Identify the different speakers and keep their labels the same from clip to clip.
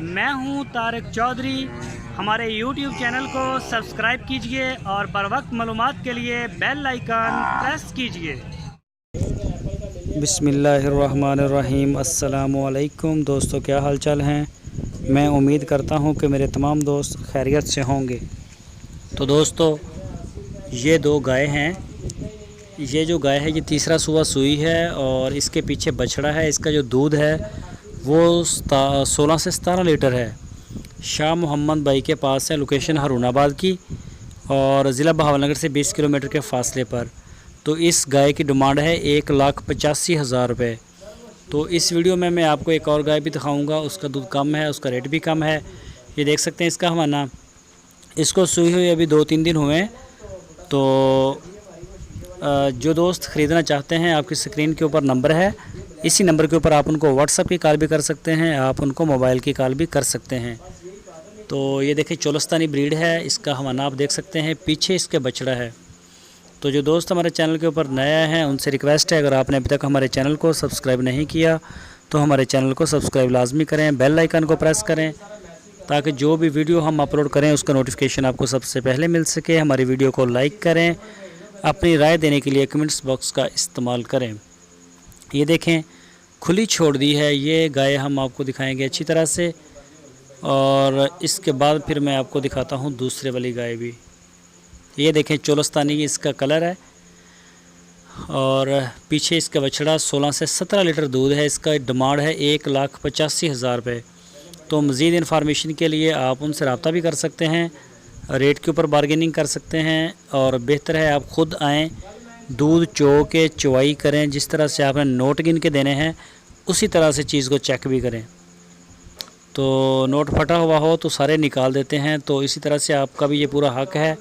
Speaker 1: मैं हूं तारिक चौधरी। हमारे YouTube चैनल को सब्सक्राइब कीजिए और बर वक्त मालूमात के लिए बेल आइकन प्रेस कीजिए।
Speaker 2: बिस्मिल्लाहिर्रहमानिर्रहीम। अस्सलामुअलैकुम दोस्तों, क्या हाल चाल हैं। मैं उम्मीद करता हूं कि मेरे तमाम दोस्त खैरियत से होंगे। तो दोस्तों, ये दो गाय हैं। ये जो गाय है ये तीसरा सुबह सूई है और इसके पीछे बछड़ा है। इसका जो दूध है वो 16 से 17 लीटर है। शाह मोहम्मद भाई के पास है। लोकेशन हरुणाबाद की और ज़िला बहावलनगर से 20 किलोमीटर के फासले पर। तो इस गाय की डिमांड है 1,85,000 रुपये। तो इस वीडियो में मैं आपको एक और गाय भी दिखाऊंगा। उसका दूध कम है, उसका रेट भी कम है। ये देख सकते हैं इसका हवाना। इसको सूई हुई अभी 2-3 दिन हुए हैं। तो जो दोस्त ख़रीदना चाहते हैं, आपकी स्क्रीन के ऊपर नंबर है। इसी नंबर के ऊपर आप उनको व्हाट्सएप की कॉल भी कर सकते हैं, आप उनको मोबाइल की कॉल भी कर सकते हैं। तो ये देखिए चोलस्तानी ब्रीड है। इसका हवाना आप देख सकते हैं, पीछे इसके बछड़ा है। तो जो दोस्त हमारे चैनल के ऊपर नया है उनसे रिक्वेस्ट है, अगर आपने अभी तक हमारे चैनल को सब्सक्राइब नहीं किया तो हमारे चैनल को सब्सक्राइब लाजमी करें, बेल आइकन को प्रेस करें ताकि जो भी वीडियो हम अपलोड करें उसका नोटिफिकेशन आपको सबसे पहले मिल सके। हमारी वीडियो को लाइक करें, अपनी राय देने के लिए कमेंट्स बॉक्स का इस्तेमाल करें। ये देखें खुली छोड़ दी है। ये गाय हम आपको दिखाएंगे अच्छी तरह से और इसके बाद फिर मैं आपको दिखाता हूँ दूसरे वाली गाय भी। ये देखें चोलस्तानी की इसका कलर है और पीछे इसका बछड़ा 16 से 17 लीटर दूध है। इसका डिमांड है 1,85,000 रुपये। तो मज़ीद इन्फॉर्मेशन के लिए आप उनसे रब्ता भी कर सकते हैं, रेट के ऊपर बारगेनिंग कर सकते हैं और बेहतर है आप ख़ुद आएँ, दूध चो के चवाई करें। जिस तरह से आपने नोट गिन के देने हैं उसी तरह से चीज़ को चेक भी करें। तो नोट फटा हुआ हो तो सारे निकाल देते हैं। तो इसी तरह से आपका भी ये पूरा हक है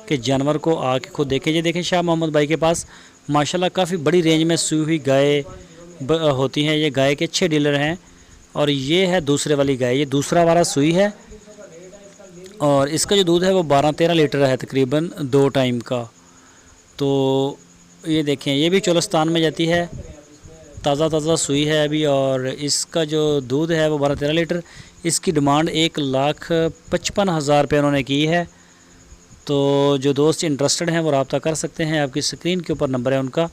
Speaker 2: कि जानवर को आके खुद देखें। ये देखें शाह मोहम्मद भाई के पास माशाल्लाह काफ़ी बड़ी रेंज में सूई हुई गाय होती हैं। ये गाय के 6 डीलर हैं और ये है दूसरे वाली गाय। ये दूसरा वाला सूई है और इसका जो दूध है वो 12-13 लीटर है तकरीबन 2 टाइम का। तो ये देखें ये भी चोलस्तान में जाती है, ताज़ा सूई है अभी और इसका जो दूध है वो 12-13 लीटर। इसकी डिमांड 1,55,000 रुपये उन्होंने की है। तो जो दोस्त इंटरेस्टेड हैं वो रब्ता कर सकते हैं। आपकी स्क्रीन के ऊपर नंबर है उनका,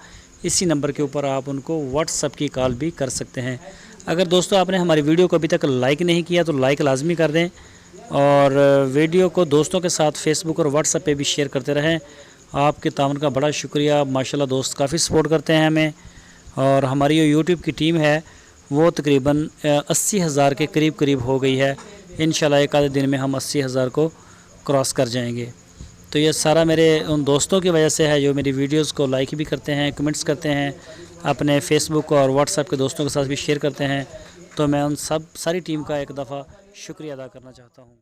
Speaker 2: इसी नंबर के ऊपर आप उनको व्हाट्सएप की कॉल भी कर सकते हैं। अगर दोस्तों आपने हमारी वीडियो को अभी तक लाइक नहीं किया तो लाइक लाजमी कर दें और वीडियो को दोस्तों के साथ फेसबुक और व्हाट्सएप पे भी शेयर करते रहें। आपके ताउन का बड़ा शुक्रिया। माशाल्लाह दोस्त काफ़ी सपोर्ट करते हैं हमें और हमारी जो यूट्यूब की टीम है वो तकरीबन 80,000 के करीब हो गई है। इंशाल्लाह एक आधे दिन में हम 80,000 को क्रॉस कर जाएंगे। तो ये सारा मेरे उन दोस्तों की वजह से है जो मेरी वीडियोस को लाइक भी करते हैं, कमेंट्स करते हैं, अपने फेसबुक और व्हाट्सएप के दोस्तों के साथ भी शेयर करते हैं। तो मैं उन सारी टीम का एक दफ़ा शुक्रिया अदा करना चाहता हूँ।